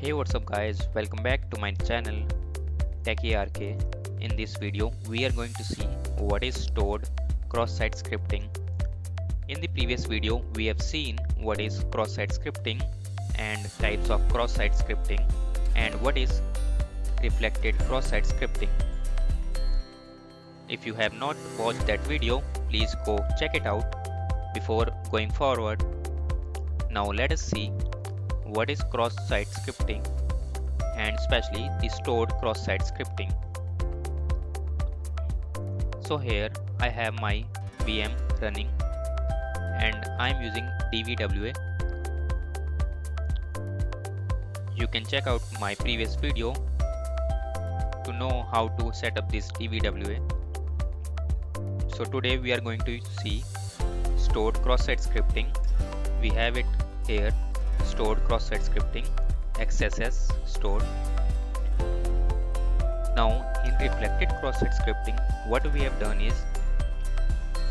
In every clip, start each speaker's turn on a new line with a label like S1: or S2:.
S1: Hey, what's up guys, welcome back to my channel TechARK. In this video we are going to see what is stored cross-site scripting. In the previous video we have seen what is cross-site scripting and types of cross-site scripting and what is reflected cross-site scripting. If you have not watched that video, please go check it out before going forward. Now let us see what is cross-site scripting and especially the stored cross-site scripting. So here I have my VM running and I am using DVWA. You can check out my previous video to know how to set up this DVWA. So today we are going to see stored cross-site scripting. We have it here, stored cross-site scripting, XSS stored. Now in reflected cross-site scripting, what we have done is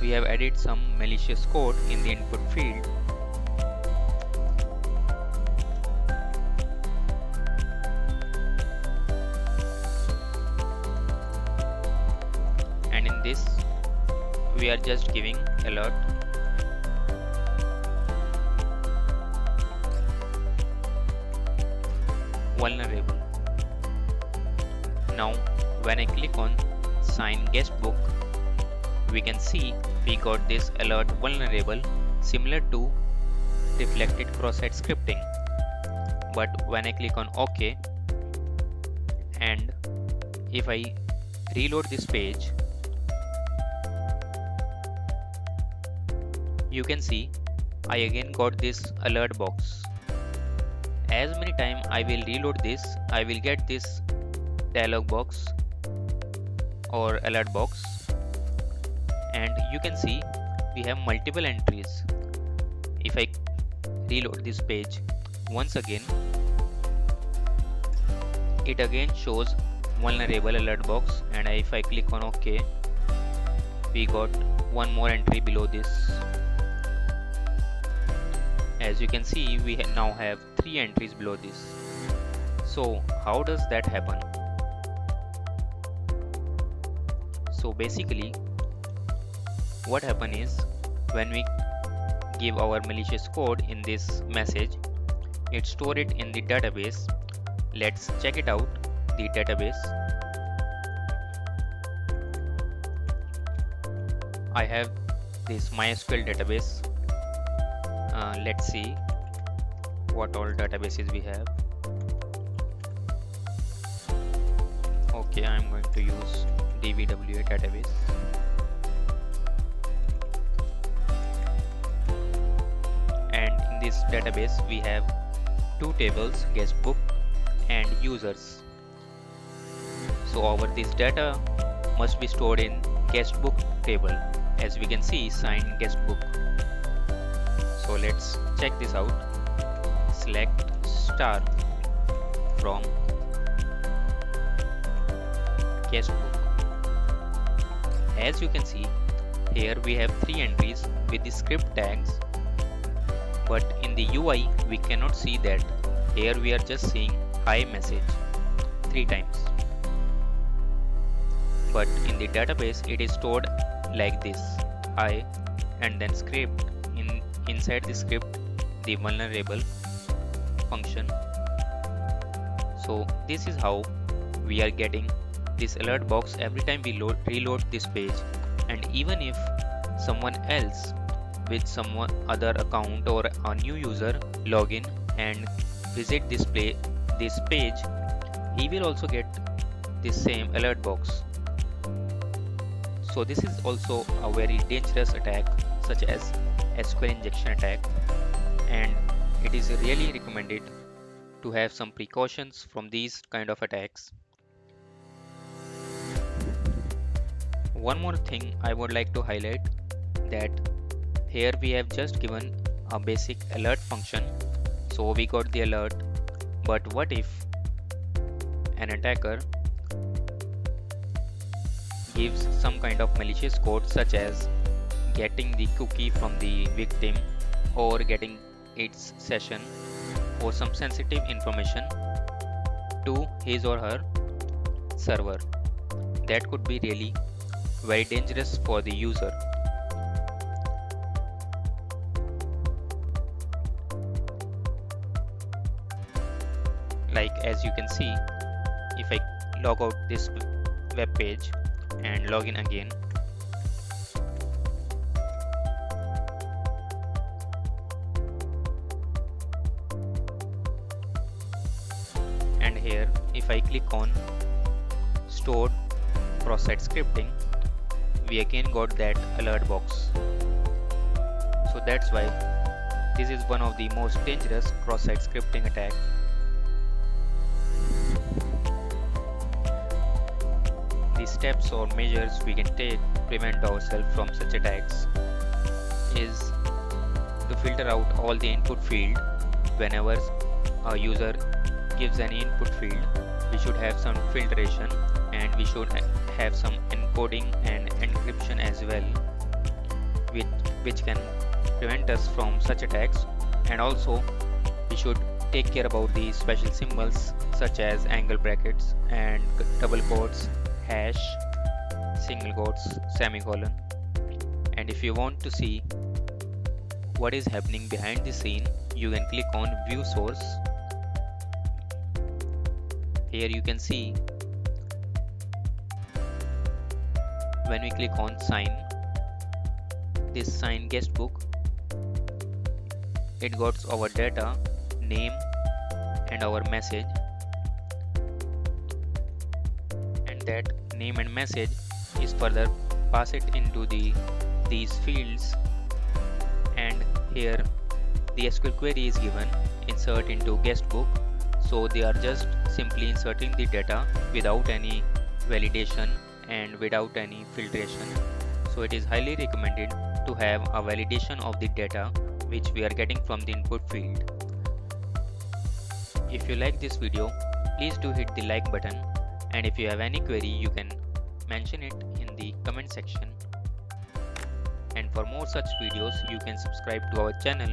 S1: we have added some malicious code in the input field. And in this we are just giving alert. Vulnerable. Now when I click on sign guestbook, we can see we got this alert vulnerable similar to reflected cross-site scripting. But when I click on OK and if I reload this page, you can see I again got this alert box. As many times I will reload this, I will get this dialog box or alert box, and you can see we have multiple entries. If I reload this page once again, it again shows vulnerable alert box, and if I click on OK, we got one more entry below this. As you can see, we now have 3 entries below this. So how does that happen? So basically what happens is when we give our malicious code in this message, it stores it in the database. Let's check it out, the database. I have this MySQL database. Let's see what all databases we have. Okay, I'm going to use DVWA database. And in this database we have 2 tables, guestbook and users. So our this data must be stored in guestbook table. As we can see, sign guestbook. So let's check this out. Select star from guestbook. As you can see, here we have 3 entries with the script tags, but in the UI we cannot see that. Here we are just seeing hi message 3 times, but in the database it is stored like this, hi and then script. Inside the script, the vulnerable function. So this is how we are getting this alert box every time we reload this page. And even if someone else with someone other account or a new user log in and visit this page, he will also get this same alert box. So this is also a very dangerous attack, such as SQL injection attack, and it is really recommended to have some precautions from these kind of attacks. One more thing I would like to highlight, that here we have just given a basic alert function, so we got the alert. But what if an attacker gives some kind of malicious code, such as getting the cookie from the victim or getting its session or some sensitive information to his or her server. That could be really very dangerous for the user. Like as you can see, if I log out this web page and log in again, and here if I click on stored cross-site scripting, we again got that alert box. So that's why this is one of the most dangerous cross-site scripting attack. The steps or measures we can take to prevent ourselves from such attacks is to filter out all the input field. Whenever a user gives an input field, we should have some filtration, and we should have some encoding and encryption as well, which can prevent us from such attacks. And also we should take care about the special symbols such as angle brackets and double quotes, hash, single quotes, semicolon. And if you want to see what is happening behind the scene, you can click on view source. Here you can see when we click on sign, this sign guest book, it got our data, name and our message, and that name and message is further pass it into these fields. And here the SQL query is given, insert into guest book. So they are just simply inserting the data without any validation and without any filtration. So it is highly recommended to have a validation of the data which we are getting from the input field. If you like this video, please do hit the like button, and if you have any query, you can mention it in the comment section. And for more such videos, you can subscribe to our channel